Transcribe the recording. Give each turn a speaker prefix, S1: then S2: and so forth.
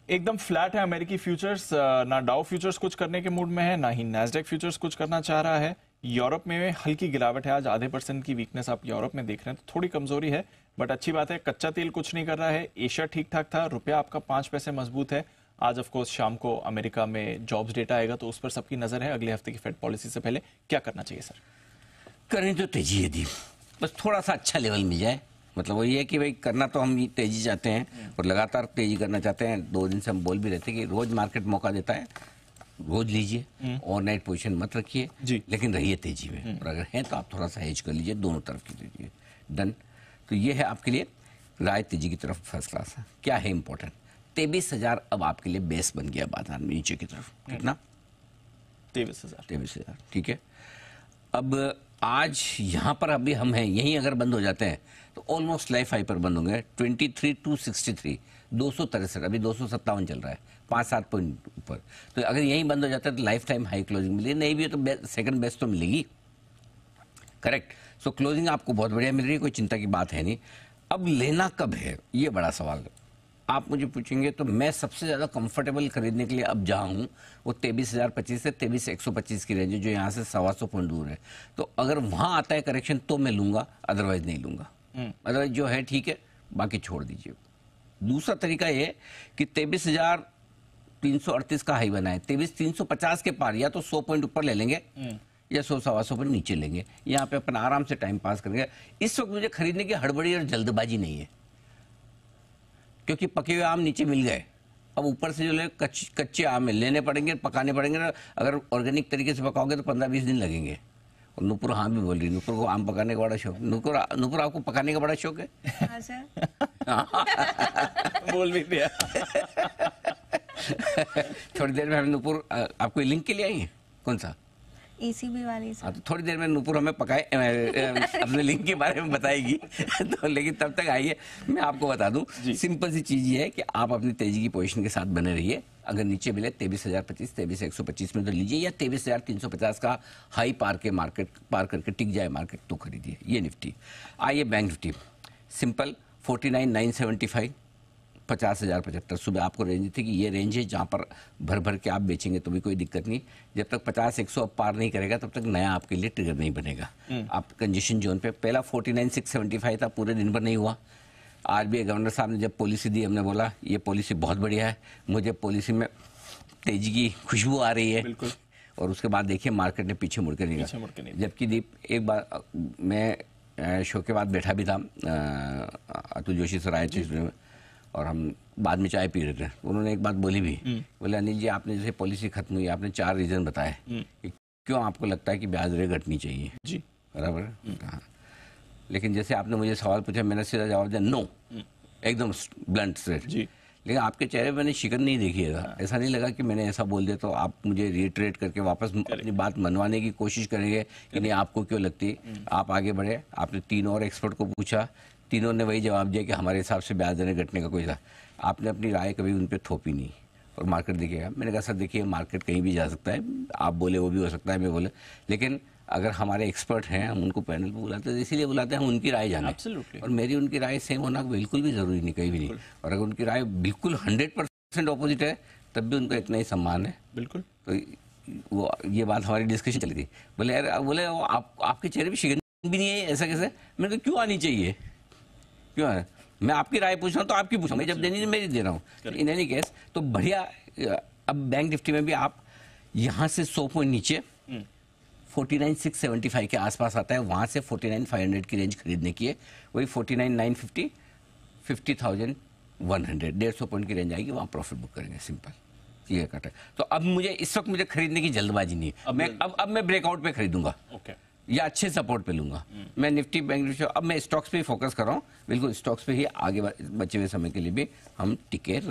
S1: एकदम फ्लैट है अमेरिकी फ्यूचर्स। ना डाउ फ्यूचर्स कुछ करने के मूड में है, ना ही नैस्डैक फ्यूचर्स कुछ करना चाह रहा है। यूरोप में हल्की गिरावट है, आज आधे % की वीकनेस आप यूरोप में देख रहे हैं, तो थोड़ी कमजोरी है। बट अच्छी बात है, कच्चा तेल कुछ नहीं कर रहा है। एशिया ठीक ठाक था, रुपया आपका 5 पैसे मजबूत है। आज ऑफ कोर्स शाम को अमेरिका में जॉब्स डेटा आएगा, तो उस पर सबकी नजर है। अगले हफ्ते की फेड पॉलिसी से पहले क्या करना चाहिए सर?
S2: करनी तो तेजी है दी, बस थोड़ा सा अच्छा लेवल मिल जाए। मतलब वो ये है कि भाई करना तो हम तेजी चाहते हैं और लगातार तेजी करना चाहते हैं। 2 दिन से हम बोल भी रहे थे कि रोज मार्केट मौका देता है, रोज लीजिए, ओवरनाइट पोजीशन मत रखिए, लेकिन रहिए तेजी में। और अगर है तो आप थोड़ा सा हेज कर लीजिए, दोनों तरफ की लीजिए। डन। तो ये है आपके लिए राय तेजी की तरफ फर्स्ट क्लास है। क्या है इंपॉर्टेंट, 23,000 अब आपके लिए बेस बन गया बाजार में नीचे की तरफ। कितना? 23,000। ठीक है। अब आज यहाँ पर अभी हम हैं, यहीं अगर बंद हो जाते हैं तो ऑलमोस्ट लाइफ हाई पर बंद होंगे। 23,263, 263, अभी 257 चल रहा है, 5-7 पॉइंट ऊपर। तो अगर यहीं बंद हो जाता है तो लाइफ टाइम हाई क्लोजिंग मिलेगी, नहीं भी तो सेकंड बेस्ट तो मिलेगी। करेक्ट। सो क्लोजिंग आपको बहुत बढ़िया मिल रही है, कोई चिंता की बात है नहीं। अब लेना कब है, ये बड़ा सवाल है। आप मुझे पूछेंगे तो मैं सबसे ज़्यादा कंफर्टेबल खरीदने के लिए अब जहाँ हूँ वो 23,025 से 23,125 की रेंज है, जो यहाँ से 125 पॉइंट दूर है। तो अगर वहाँ आता है करेक्शन तो मैं लूँगा, अदरवाइज नहीं लूँगा। अदरवाइज जो है ठीक है, बाकी छोड़ दीजिए। दूसरा तरीका ये कि 23,338 का हाई बना है, 23,350 के पार या तो 100 पॉइंट ऊपर ले लेंगे या 100-125 पॉइंट नीचे लेंगे। यहाँ पे अपना आराम से टाइम पास करेंगे। इस वक्त मुझे खरीदने की हड़बड़ी और जल्दबाजी नहीं है, क्योंकि पके हुए आम नीचे मिल गए। अब ऊपर से जो कच्चे आम लेने पड़ेंगे, पकाने पड़ेंगे। अगर ऑर्गेनिक तरीके से पकाओगे तो 15-20 दिन लगेंगे। और नुपुर हाँ भी बोल रही, नुपुर को आम पकाने का बड़ा शौक। नुपुर आपको पकाने का बड़ा शौक है?
S3: हाँ सर।
S1: बोल भी दिया।
S2: थोड़ी देर में हम नुपुर आपको लिंक के लिए आएंगे। कौन सा?
S3: ECB वाली सर।
S2: हाँ, तो थोड़ी देर में नुपुर हमें पकाए अपने लिंक के बारे में बताएगी। तो लेकिन तब तक आइए मैं आपको बता दूं, सिंपल सी चीज ये है कि आप अपनी तेजी की पोजीशन के साथ बने रहिए। अगर नीचे मिले 23,025, 23,125 में तो लीजिए, या 23,350 का हाई पार करके टिक जाए मार्केट तो खरीदिए। ये निफ्टी। आइए बैंक निफ्टी, सिंपल 49,975, 50,075। सुबह आपको रेंज थी कि ये रेंज है जहाँ पर भर भर के आप बेचेंगे तो भी कोई दिक्कत नहीं। जब तक 50-100 अब पार नहीं करेगा तब तक नया आपके लिए ट्रिगर नहीं बनेगा। आप कंजेशन जोन पे, पहला 49,675 था, पूरे दिन भर नहीं हुआ। आज भी गवर्नर साहब ने जब पॉलिसी दी, हमने बोला ये पॉलिसी बहुत बढ़िया है, मुझे पॉलिसी में तेजी की खुशबू आ रही है।
S1: बिल्कुल। और
S2: उसके बाद देखिए मार्केट ने पीछे मुड़ के नहीं गया। जबकि दीप, एक बार मैं शो के बाद बैठा भी था, अतुल जोशी सर आए थे और हम बाद में चाय पी रहे थे। उन्होंने एक बात बोली भी, बोले अनिल जी आपने जैसे पॉलिसी खत्म हुई, आपने 4 रीजन बताए कि क्यों आपको लगता है कि ब्याज दरें घटनी चाहिए।
S1: जी
S2: बराबर। हाँ, लेकिन जैसे आपने मुझे सवाल पूछा, मैंने सीधा जवाब दिया नो, एकदम ब्लंट स्ट्रेट। लेकिन आपके चेहरे पे मैंने शिकन नहीं देखी है। ऐसा नहीं लगा कि मैंने ऐसा बोल दिया तो आप मुझे रिट्रेट करके वापस अपनी बात मनवाने की कोशिश करेंगे कि नहीं आपको क्यों लगती। आप आगे बढ़े, आपने 3 और एक्सपर्ट को पूछा, तीनों ने वही जवाब दिया कि हमारे हिसाब से ब्याज दरें घटने का कोई था। आपने अपनी राय कभी उन पर थोपी नहीं और मार्केट देखिएगा। मैंने कहा सर देखिए मार्केट कहीं भी जा सकता है, आप बोले वो भी हो सकता है, मैं बोले, लेकिन अगर हमारे एक्सपर्ट हैं हम उनको पैनल पर बुलाते हैं, इसीलिए बुलाते हैं हम उनकी राय जाने। और मेरी उनकी राय सेम होना बिल्कुल भी जरूरी नहीं, कहीं भी नहीं। और अगर उनकी राय बिल्कुल 100% ऑपोजिट है तब भी उनका इतना ही सम्मान है। बिल्कुल। तो वो ये बात हमारी डिस्कशन चली थी। बोले यार, बोले आपके चेहरे पर शिकन भी नहीं है, ऐसा कैसे? मैंने कहा क्यों आनी चाहिए, क्यों है? मैं आपकी राय पूछ रहा हूँ तो आपकी पूछ रहा हूँ, मैं जब देनी है मेरी दे रहा हूँ। इन एनी केस तो बढ़िया। अब बैंक निफ्टी में भी आप यहाँ से 100 पॉइंट नीचे 49,675 के आसपास आता है, वहाँ से 49,500 की रेंज खरीदने की है। वही 49,950, 50,100, 150 पॉइंट की रेंज आएगी, वहाँ प्रॉफिट बुक करेंगे। सिंपल ये कट है। तो अब मुझे इस वक्त मुझे खरीदने की जल्दबाजी नहीं है। अब मैं ब्रेकआउट पे खरीदूंगा या अच्छे सपोर्ट पे लूंगा। मैं निफ्टी बैंक निफ्टी अब मैं स्टॉक्स पे ही फोकस कर रहा हूँ। बिल्कुल स्टॉक्स पे ही आगे बचे हुए समय के लिए भी हम टिके रहे।